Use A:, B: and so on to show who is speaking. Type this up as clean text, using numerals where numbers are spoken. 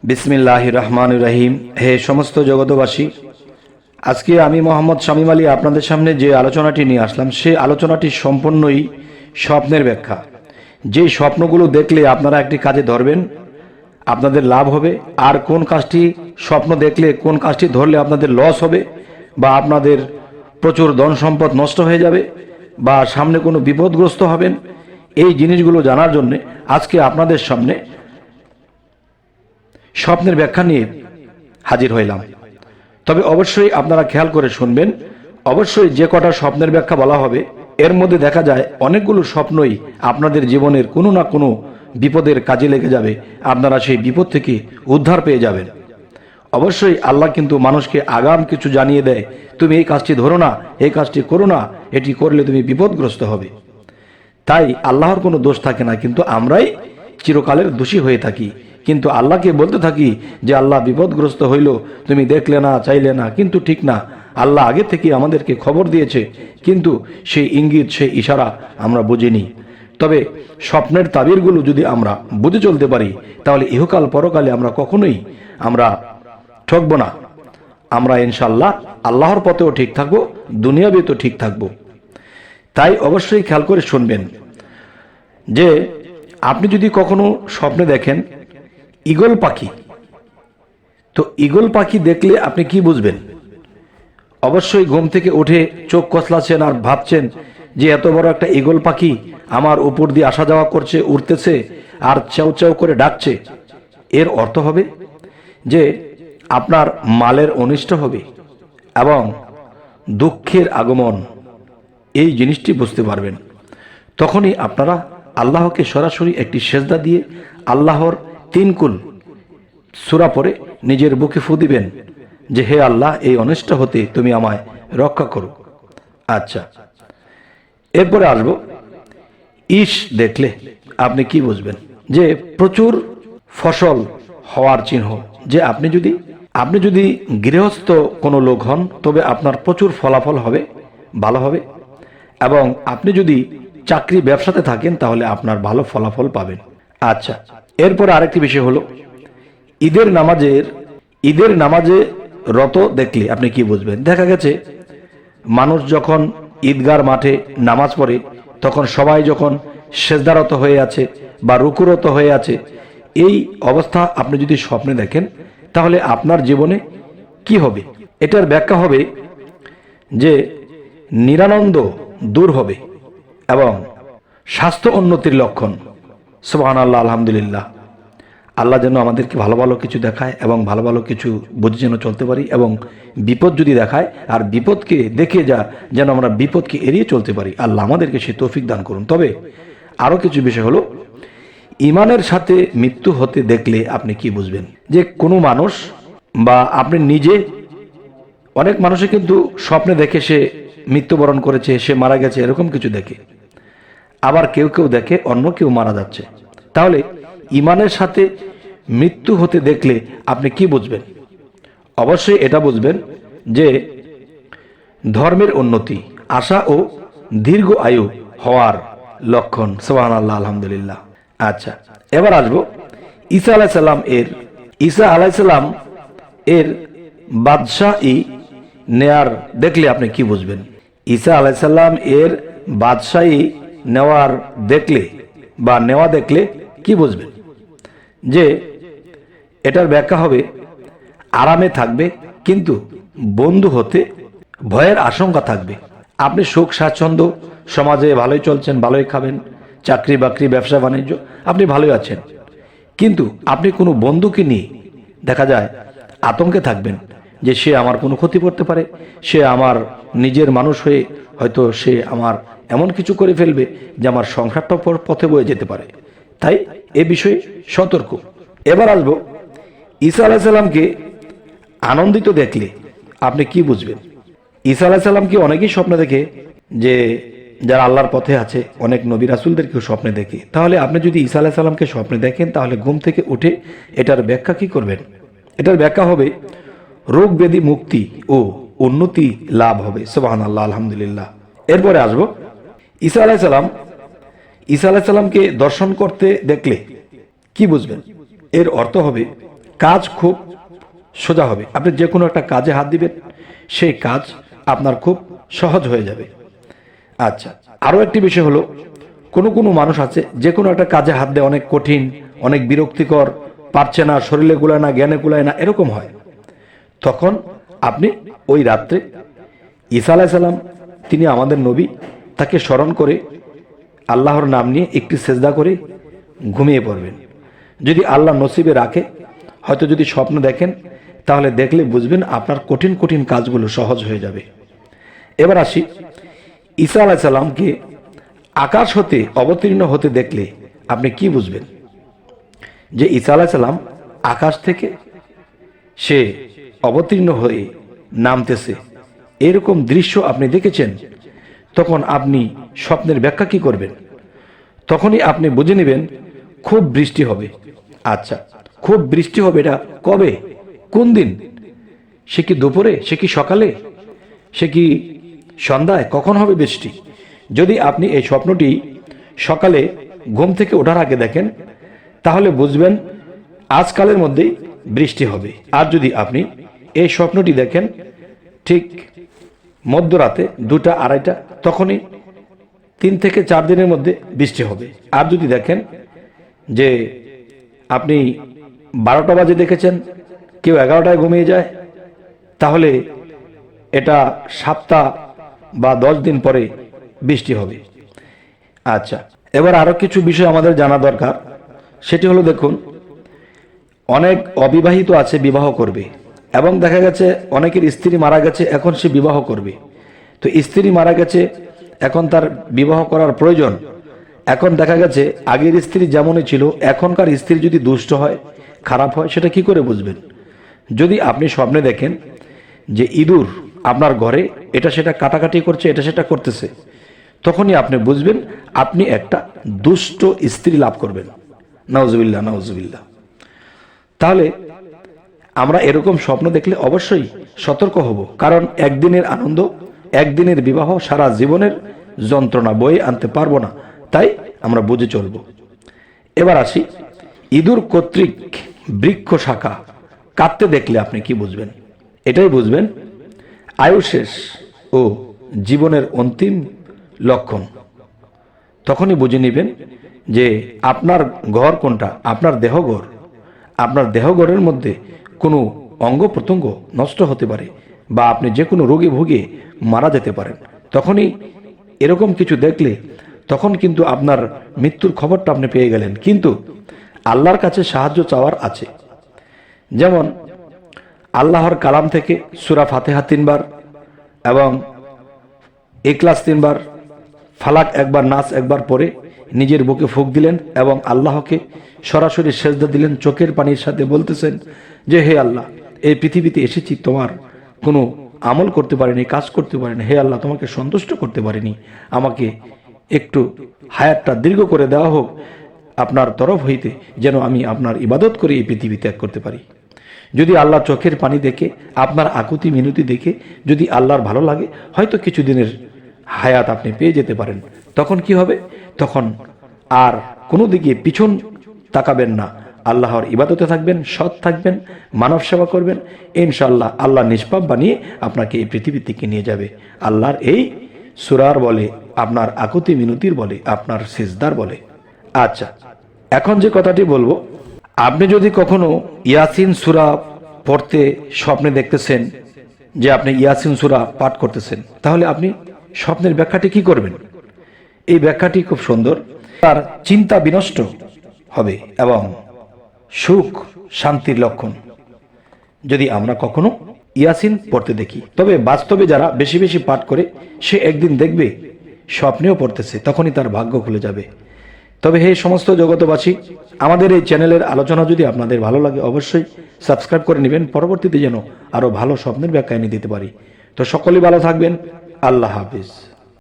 A: বিসমিল্লাহির রহমানির রহিম। হে সমস্ত জগতবাসী, আজকে আমি মোহাম্মদ শামীম আলী আপনাদের সামনে যে আলোচনাটি নিয়ে আসলাম, সেই আলোচনাটি সম্পূর্ণই স্বপ্নের ব্যাখ্যা। যেই স্বপ্নগুলো দেখলে আপনারা একটি কাজে ধরবেন, আপনাদের লাভ হবে, আর কোন কাজটি স্বপ্ন দেখলে কোন কাজটি ধরলে আপনাদের লস হবে বা আপনাদের প্রচুর ধন সম্পদ নষ্ট হয়ে যাবে বা সামনে কোনো বিপদগ্রস্ত হবেন, এই জিনিসগুলো জানার জন্য আজকে আপনাদের সামনে স্বপ্নের ব্যাখ্যা নিয়ে হাজির হইলাম। তবে অবশ্যই আপনারা খেয়াল করে শুনবেন। অবশ্যই যে কটা স্বপ্নের ব্যাখ্যা বলা হবে, এর মধ্যে দেখা যায় অনেকগুলো স্বপ্নই আপনাদের জীবনের কোনো না কোনো বিপদের কাজে লেগে যাবে, আপনারা সেই বিপদ থেকে উদ্ধার পেয়ে যাবেন। অবশ্যই আল্লাহ কিন্তু মানুষকে আগাম কিছু জানিয়ে দেয়, তুমি এই কাজটি ধরো না, এই কাজটি করো না, এটি করলে তুমি বিপদগ্রস্ত হবে। তাই আল্লাহর কোনো দোষ থাকে না, কিন্তু আমরাই চিরকালের দোষী হয়ে থাকি। কিন্তু আল্লাহকে বলতে থাকি যে আল্লাহ বিপদগ্রস্ত হইল, তুমি দেখলে না, চাইলে না, কিন্তু ঠিক না। আল্লাহ আগে থেকে আমাদেরকে খবর দিয়েছে, কিন্তু সেই ইঙ্গিত, সেই ইশারা আমরা বুঝিনি। তবে স্বপ্নের তাবিরগুলো যদি আমরা বুঝে চলতে পারি, তাহলে ইহকাল পরকালে আমরা কখনোই ঠকব না। আমরা ইনশাআল্লাহ আল্লাহর পথেও ঠিক থাকবো, দুনিয়াবিতেও ঠিক থাকবো। তাই অবশ্যই খেয়াল করে শুনবেন যে আপনি যদি কখনো স্বপ্নে দেখেন ঈগল পাখি, তো ঈগল পাখি দেখলে আপনি কি বুঝবেন? অবশ্যই ঘুম থেকে উঠে চোখ কচলাচ্ছেন আর ভাবছেন যে এত বড় একটা ঈগল পাখি আমার উপর দিয়ে আসা যাওয়া করছে, উড়তেছে আর চাউ চাউ করে ডাকছে। এর অর্থ হবে যে আপনার মালের অনিষ্ট হবে এবং দুঃখের আগমন, এই জিনিসটি বুঝতে পারবেন। তখনই আপনারা আল্লাহকে সরাসরি একটি সেজদা দিয়ে আল্লাহর 3 কুল সূরা পড়ে নিজের বুকে ফু দিবেন যে হে আল্লাহ, এই অনিষ্ট হতে তুমি আমায় রক্ষা করো। আচ্ছা, এরপরে আসবো ইশ দেখলে আপনি কি বুঝবেন? যে প্রচুর ফসল হওয়ার চিহ্ন। যে আপনি যদি গৃহস্থ কোনো লোক হন, তবে আপনার প্রচুর ফলাফল হবে, ভালো হবে। এবং আপনি যদি চাকরি ব্যবসাতে থাকেন, তাহলে আপনার ভালো ফলাফল পাবেন। আচ্ছা, এরপরে আরেকটি বিষয় হলো ঈদের নামাজে রত দেখলে আপনি কি বুঝবেন? দেখা গেছে মানুষ যখন ঈদগার মাঠে নামাজ পড়ে, তখন সবাই যখন সেজদারত হয়ে আছে বা রুকুরত হয়ে আছে, এই অবস্থা আপনি যদি স্বপ্নে দেখেন, তাহলে আপনার জীবনে কি হবে? এটার ব্যাখ্যা হবে যে নিরানন্দ দূর হবে এবং স্বাস্থ্য উন্নতির লক্ষণ। সুবহানাল্লাহ, আলহামদুলিল্লাহ। আল্লাহ যেন আমাদেরকে ভালো ভালো কিছু দেখায় এবং ভালো ভালো কিছু বুঝে যেন চলতে পারি, এবং বিপদ যদি দেখায় আর বিপদকে দেখে যেন আমরা বিপদকে এড়িয়ে চলতে পারি। আল্লাহ আমাদেরকে সে তৌফিক দান করুন। তবে আরও কিছু বিষয় হলো, ইমানের সাথে মৃত্যু হতে দেখলে আপনি কি বুঝবেন? যে কোনো মানুষ বা আপনি নিজে, অনেক মানুষে কিন্তু স্বপ্নে দেখে সে মৃত্যুবরণ করেছে, সে মারা গেছে, এরকম কিছু দেখে। আবার কেউ কেউ দেখে অন্য কেউ মারা যাচ্ছে। তাহলে ইমানের সাথে মৃত্যু হতে দেখলে আপনি কি বুঝবেন? অবশ্যই এটা বুঝবেন যে ধর্মের উন্নতি, আশা ও দীর্ঘ আয়ু হওয়ার লক্ষণ। সুবহানাল্লাহ, আলহামদুলিল্লাহ। আচ্ছা, এবার আসবো ঈসা আলাইহিস সালাম এর বাদশাহী নেয়ার দেখলে আপনি কি বুঝবেন? ঈসা আলাইহিস সালাম এর বাদশাহী নেওয়ার দেখলে বা নেওয়া দেখলে কি বুঝবেন? যে এটার ব্যাখ্যা হবে আরামে থাকবে, কিন্তু বন্ধু হতে ভয়ের আশঙ্কা থাকবে। আপনি সুখ স্বাচ্ছন্দ্য, সমাজে ভালোই চলছেন, ভালোই খাবেন, চাকরি বাকরি, ব্যবসা বাণিজ্য, আপনি ভালোই আছেন, কিন্তু আপনি কোনো বন্ধুকে নিয়ে দেখা যায় আতঙ্কে থাকবেন যে সে আমার কোনো ক্ষতি করতে পারে, সে আমার নিজের মানুষ হয়ে হয়তো সে আমার এমন কিছু করে ফেলবে যে আমার সংসারটা পথে বয়ে যেতে পারে। তাই এ বিষয়ে সতর্ক। এবার আসবো ঈসা আলাইহিস সালামকে আনন্দিত দেখলে আপনি কি বুঝবেন? ঈসা আলাইহিস সালামকে অনেকেই স্বপ্নে দেখে, যে যারা আল্লাহর পথে আছে, অনেক নবী রাসূলদেরকেও স্বপ্নে দেখে। তাহলে আপনি যদি ঈসা আলাইহিস সালামকে স্বপ্নে দেখেন, তাহলে ঘুম থেকে উঠে এটার ব্যাখ্যা কি করবেন? এটার ব্যাখ্যা হবে রোগ ব্যাধি মুক্তি ও উন্নতি লাভ হবে। সুবহানাল্লাহ, আলহামদুলিল্লাহ। এরপরে আসবো ঈসা আলাইহিস সালামকে দর্শন করতে দেখলে কি বুঝবেন? এর অর্থ হবে কাজ খুব সোজা হবে। আপনি যে কোনো একটা কাজে হাত দিবেন, সেই কাজ আপনার খুব সহজ হয়ে যাবে। আচ্ছা, আরও একটি বিষয় হলো, কোনো কোনো মানুষ আছে যে কোনো একটা কাজে হাত দেয় অনেক কঠিন, অনেক বিরক্তিকর, পারছে না, শরীরে কুলায় না, জ্ঞানে কুলায় না, এরকম হয়। তখন আপনি ওই রাত্রে ঈসা আলাইহিস সালাম, তিনি আমাদের নবী, তাকে স্মরণ করে আল্লাহর নাম নিয়ে একটি সেজদা করে ঘুমিয়ে পড়বেন। যদি আল্লাহ নসিবে রাখে, হয়তো যদি স্বপ্ন দেখেন, তাহলে দেখলে বুঝবেন আপনার কঠিন কঠিন কাজগুলো সহজ হয়ে যাবে। এবার আসি, ঈসা আলাইহিস সালামকে আকাশ হতে অবতীর্ণ হতে দেখলে আপনি কি বুঝবেন? যে ঈসা আলাইহিস সালাম আকাশ থেকে সে অবতীর্ণ হয়ে নামতেছে, এরকম দৃশ্য আপনি দেখেছেন, তখন আপনি স্বপ্নের ব্যাখ্যা কি করবেন? তখনই আপনি বুঝে নেবেন খুব বৃষ্টি হবে। আচ্ছা, খুব বৃষ্টি হবে, এটা কবে, কোন দিন? সে কি দুপুরে, সে কি সকালে, সে কি সন্ধ্যায়, কখন হবে বৃষ্টি? যদি আপনি এই স্বপ্নটি সকালে ঘুম থেকে ওঠার আগে দেখেন, তাহলে বুঝবেন আজকালের মধ্যেই বৃষ্টি হবে। আর যদি আপনি এই স্বপ্নটি দেখেন ঠিক মধ্যরাতে 2টা 2:30, তখনই 3 থেকে 4 দিনের মধ্যে বৃষ্টি হবে। আর যদি দেখেন যে আপনি 12টা বাজে দেখেছেন, কেউ 11টায় ঘুমিয়ে যায়, তাহলে এটা সপ্তাহ বা 10 দিন পরে বৃষ্টি হবে। আচ্ছা, এবার আরো কিছু বিষয় আমাদের জানা দরকার। সেটি হলো, দেখুন, অনেক অবিবাহিত আছে, বিবাহ করবে, এবং দেখা গেছে অনেকের স্ত্রী মারা গেছে, এখন সে বিবাহ করবে। তো স্ত্রী মারা গেছে, এখন তার বিবাহ করার প্রয়োজন। এখন দেখা গেছে আগের স্ত্রী যেমনই ছিল, এখনকার স্ত্রী যদি দুষ্ট হয়, খারাপ হয়, সেটা কি করে বুঝবেন? যদি আপনি স্বপ্নে দেখেন যে ইঁদুর আপনার ঘরে এটা সেটা কাটাকাটি করছে, এটা সেটা করতেছে, তখনই আপনি বুঝবেন আপনি একটা দুষ্ট স্ত্রী লাভ করবেন। নাউজুবিল্লাহ, নাউজুবিল্লাহ। তাহলে আমরা এরকম স্বপ্ন দেখলে অবশ্যই সতর্ক হব, কারণ একদিনের আনন্দ, একদিনের বিবাহ সারা জীবনের যন্ত্রণা বয়ে আনতে পারবো না, তাই আমরা বুঝে চলব। এবার আসি, ইঁদুর কর্তৃক বৃক্ষ শাখা কাটতে দেখলে আপনি কি বুঝবেন? এটাই বুঝবেন আয়ু শেষ ও জীবনের অন্তিম লক্ষণ। তখনই বুঝে নেবেন যে আপনার ঘর কোনটা, আপনার দেহঘর। আপনার দেহঘরের মধ্যে কোনো অঙ্গ প্রত্যঙ্গ নষ্ট হতে পারে, বা আপনি যে কোনো রোগে ভুগে মারা যেতে পারেন। তখনই এরকম কিছু দেখলে, তখন কিন্তু আপনার মৃত্যুর খবরটা আপনি পেয়ে গেলেন। কিন্তু আল্লাহর কাছে সাহায্য চাওয়ার আছে। যেমন আল্লাহর কালাম থেকে সূরা ফাতিহা 3 বার এবং ইখলাস 3 বার, ফালাক 1 বার, নাস 1 বার পরে নিজের বুকে ফুঁক দিলেন এবং আল্লাহকে সরাসরি সেজদা দিলেন, চোখের পানির সাথে বলতেছেন যে হে আল্লাহ, এই পৃথিবীতে এসেছি, তোমার কোনো আমল করতে পারিনি, কাজ করতে পারিনি। হে আল্লাহ, তোমাকে সন্তুষ্ট করতে পারিনি, আমাকে একটু হায়াতটা দীর্ঘ করে দেওয়া হোক আপনার তরফ হইতে, যেন আমি আপনার ইবাদত করে এই পৃথিবী ত্যাগ করতে পারি। যদি আল্লাহ চোখের পানি দেখে, আপনার আকুতি মিনতি দেখে যদি আল্লাহর ভালো লাগে, হয়তো কিছুদিনের হায়াত আপনি পেয়ে যেতে পারেন। তখন কি হবে? তখন আর কোনো দিকে পিছন তাকাবেন না, আল্লাহর ইবাদতে থাকবেন, সৎ থাকবেন, মানব সেবা করবেন। ইনশাআল্লাহ আল্লাহ নিষ্পাপ বানিয়ে আপনাকে এই পৃথিবী থেকে নিয়ে যাবে। আল্লাহর এই সূরার বলে, আপনার আকুতি মিনতির বলে, আপনার সিজদার বলে। আচ্ছা, এখন যে কথাটি বলবো, আপনি যদি কখনো ইয়াসিন সূরা পড়তে স্বপ্নে দেখতেছেন যে আপনি ইয়াসিন সূরা পাঠ করতেছেন, তাহলে আপনি স্বপ্নের ব্যাখ্যাটি কি করবেন? এই ব্যাখ্যাটি খুব সুন্দর। তার চিন্তা বিনষ্ট হবে এবং সুখ শান্তির লক্ষণ যদি আমরা কখনো ইয়াসিন পড়তে দেখি। তবে বাস্তবে যারা বেশি বেশি পাঠ করে, সে একদিন দেখবে স্বপ্নেও পড়তেছে, তখনই তার ভাগ্য খুলে যাবে। তবে হে সমস্ত জগতবাসী, আমাদের এই চ্যানেলের আলোচনা যদি আপনাদের ভালো লাগে, অবশ্যই সাবস্ক্রাইব করে নেবেন, পরবর্তীতে যেন আরো ভালো স্বপ্নের ব্যাখ্যা এনে দিতে পারি। তো সকলেই ভালো থাকবেন। আল্লাহ হাফিজ।